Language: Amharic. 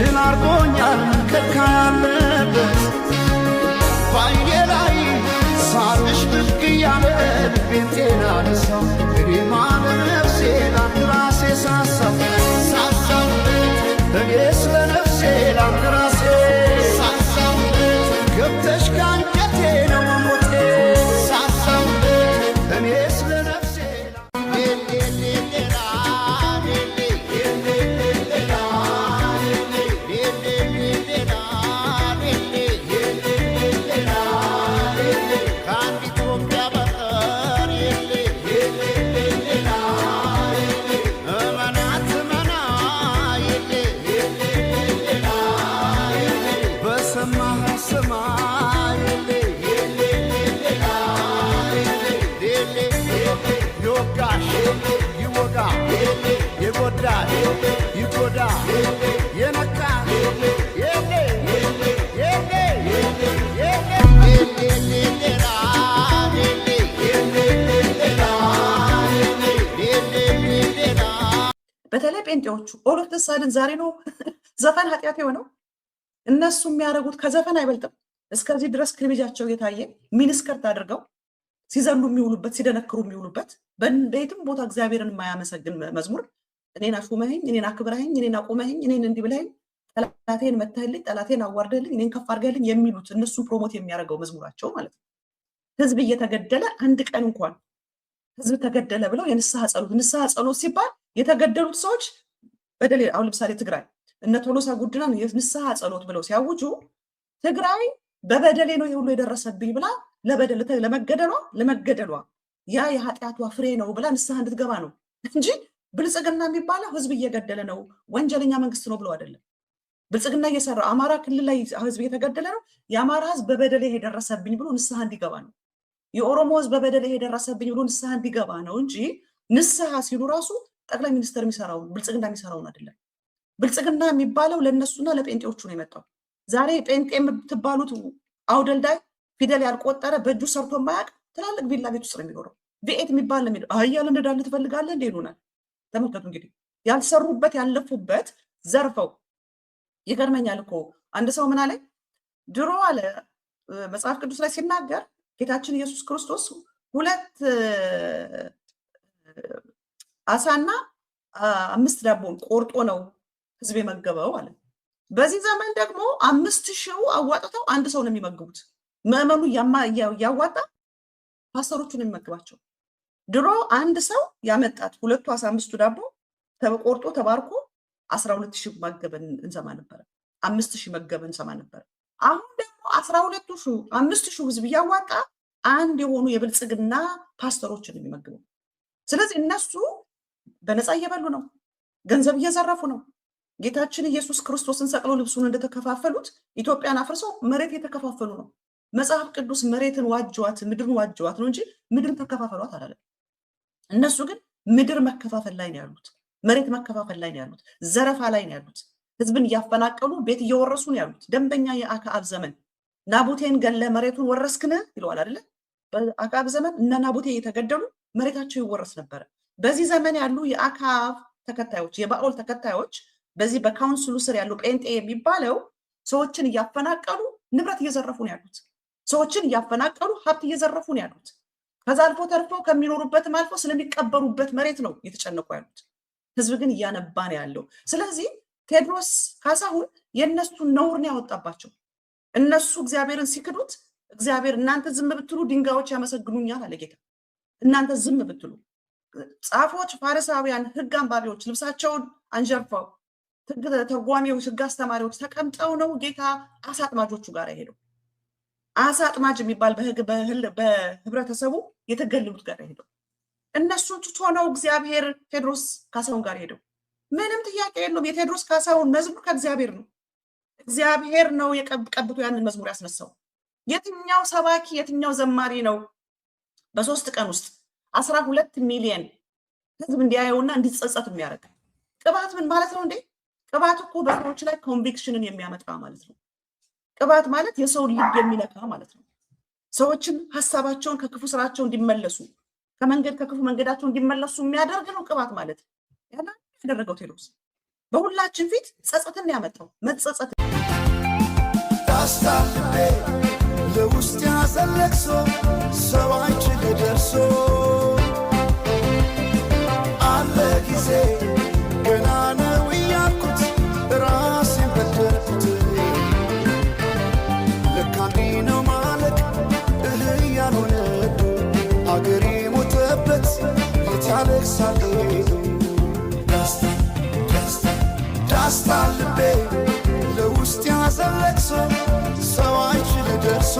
ድል አርጎኛል ከካያለበት ባየላይ ሳቅሽ ብቅ እያለ ልቤን ጤና ነሳው እኔማ ለነፍሴ ላንድ ራሴ ሳሳው እኔ ስለ ነፍሴ ላንድ ራሴ ሳሳው ገብተሽ ካንጀቴ ነው ሞቴ ሳሳው እኔ ስለ ነፍሴ በተለይ ጴንጤዎቹ ኦሎፍ ተሳድን ዛሬ ነው ዘፈን ኃጢአት የሆነው። እነሱ የሚያደርጉት ከዘፈን አይበልጥም። እስከዚህ ድረስ ክሊቤጃቸው እየታየ ሚኒስከርት አድርገው ሲዘሉ የሚውሉበት ሲደነክሩ የሚውሉበት በየትም ቦታ እግዚአብሔርን የማያመሰግን መዝሙር እኔን አሹመኸኝ፣ እኔን አክብረኸኝ፣ እኔን አቁመኸኝ፣ እኔን እንዲህ ብለኸኝ፣ ጠላቴን መተህልኝ፣ ጠላቴን አዋርደህልኝ፣ እኔን ከፍ አድርገህልኝ የሚሉት እነሱን ፕሮሞት የሚያደርገው መዝሙራቸው ማለት ነው። ህዝብ እየተገደለ አንድ ቀን እንኳን ህዝብ ተገደለ ብለው የንስሐ ጸሎት ሲባል የተገደሉት ሰዎች በደሌ አሁን ለምሳሌ ትግራይ እነ ቶሎሳ ጉድና የንስሐ ጸሎት ብለው ሲያውጁ ትግራይ በበደሌ ነው የሁሉ የደረሰብኝ ብላ ለመገደሏ ያ የኃጢአቷ ፍሬ ነው ብላ ንስሐ እንድትገባ ነው እንጂ ብልጽግና የሚባለው ህዝብ እየገደለ ነው ወንጀለኛ መንግስት ነው ብሎ አይደለም። ብልጽግና እየሰራ አማራ ክልል ላይ ህዝብ እየተገደለ ነው የአማራ ህዝብ በበደሌ የደረሰብኝ ብሎ ንስሐ እንዲገባ ነው። የኦሮሞ ህዝብ በበደሌ የደረሰብኝ ብሎ ንስሐ እንዲገባ ነው እንጂ ንስሐ ሲሉ ራሱ ጠቅላይ ሚኒስትር የሚሰራውን ብልጽግና የሚሰራውን አይደለም። ብልጽግና የሚባለው ለነሱና ለጴንጤዎቹ ነው የመጣው። ዛሬ ጴንጤ የምትባሉት አውደልዳይ ፊደል ያልቆጠረ በእጁ ሰርቶ የማያውቅ ትላልቅ ቪላ ቤት ውስጥ ነው የሚኖረው። ቪኤት የሚባል ነው የሚለው አህያ ልንዳል ትፈልጋለህ እንዴ ይሉናል። ተመልከቱ እንግዲህ ያልሰሩበት ያለፉበት ዘርፈው ይገርመኛል እኮ አንድ ሰው ምን አለ ድሮ አለ መጽሐፍ ቅዱስ ላይ ሲናገር ጌታችን ኢየሱስ ክርስቶስ 2 አሳና 5 ዳቦን ቆርጦ ነው ህዝብ የመገበው አለ። በዚህ ዘመን ደግሞ 5000 አዋጥተው አንድ ሰው ነው የሚመግቡት። ምዕመኑ ያዋጣ ፓስተሮቹን የሚመግባቸው። ድሮ አንድ ሰው ያመጣት 2 አሳ 5 ዳቦ ተቆርጦ ተባርኮ 12000 መገበን እንሰማ ነበር። 5000 መገበን እንሰማ ነበር። አሁን ደግሞ 12000 5000 ህዝብ ያዋጣ አንድ የሆኑ የብልጽግና ፓስተሮችን የሚመግቡ። ስለዚህ እነሱ በነፃ እየበሉ ነው፣ ገንዘብ እየዘረፉ ነው። ጌታችን ኢየሱስ ክርስቶስን ሰቅለው ልብሱን እንደተከፋፈሉት ኢትዮጵያን አፍርሰው መሬት የተከፋፈሉ ነው። መጽሐፍ ቅዱስ መሬትን ዋጀዋት ምድርን ዋጀዋት ነው እንጂ ምድርን ተከፋፈሏት አላለም። እነሱ ግን ምድር መከፋፈል ላይ ነው ያሉት፣ መሬት መከፋፈል ላይ ነው ያሉት፣ ዘረፋ ላይ ነው ያሉት፣ ህዝብን እያፈናቀሉ ቤት እየወረሱ ነው ያሉት። ደንበኛ የአክዓብ ዘመን ናቡቴን ገለ መሬቱን ወረስክን ይለዋል አይደለ? በአክዓብ ዘመን እነ ናቡቴ የተገደሉ መሬታቸው ይወረስ ነበር። በዚህ ዘመን ያሉ የአክዓብ ተከታዮች የባኦል ተከታዮች በዚህ በካውንስሉ ስር ያሉ ጴንጤ የሚባለው ሰዎችን እያፈናቀሉ ንብረት እየዘረፉ ነው ያሉት። ሰዎችን እያፈናቀሉ ሀብት እየዘረፉ ነው ያሉት። ከዛ አልፎ ተርፎ ከሚኖሩበትም አልፎ ስለሚቀበሩበት መሬት ነው እየተጨነቁ ያሉት። ህዝብ ግን እያነባ ነው ያለው። ስለዚህ ቴዎድሮስ ካሳሁን የእነሱን ነውር ነው ያወጣባቸው። እነሱ እግዚአብሔርን ሲክዱት እግዚአብሔር እናንተ ዝም ብትሉ ድንጋዮች ያመሰግኑኛል አለ ጌታ። እናንተ ዝም ብትሉ ጻፎች፣ ፋሪሳውያን፣ ህግ አንባቢዎች ልብሳቸውን አንጀርፈው ተርጓሚዎች፣ ህግ አስተማሪዎች ተቀምጠው ነው ጌታ አሳ አጥማጆቹ ጋር ሄደው። አሳ አጥማጅ የሚባል በህብረተሰቡ የተገለሉት ጋር ሄደው እነሱን ትቶ ነው እግዚአብሔር ቴዎድሮስ ካሳሁን ጋር ሄደው። ምንም ጥያቄ የለውም። የቴዎድሮስ ካሳሁን መዝሙር ከእግዚአብሔር ነው። እግዚአብሔር ነው የቀብቶ ያንን መዝሙር ያስነሳው። የትኛው ሰባኪ የትኛው ዘማሪ ነው በ3 ቀን ውስጥ 12 ሚሊዮን ህዝብ እንዲያየውና እንዲጸጸት የሚያደርግ? ቅባት ምን ማለት ነው እንዴ? ቅባት እኮ በሰዎች ላይ ኮንቪክሽንን የሚያመጣ ማለት ነው። ቅባት ማለት የሰው ልብ የሚነካ ማለት ነው። ሰዎችን ሐሳባቸውን ከክፉ ስራቸው እንዲመለሱ ከክፉ መንገዳቸው እንዲመለሱ የሚያደርግ ነው ቅባት ማለት። ያደረገው ቴዎድሮስ በሁላችን ፊት ጸጸትን ያመጣው መጸጸት ታስታልቤ ለውስጥ ያዘለቅሶ ሰው አይችል ደርሶ አለ ጊዜ ገና ነው እያልኩት ራሴን በደልኩት ለካ እንዲህ ነው ማለቅ እህ ያልሆነ አገሬ ሞተበት የት ያለቅሳል ታስታልቤ ለውስጥ ያዘለቅሶ ሰው አይችል ደርሶ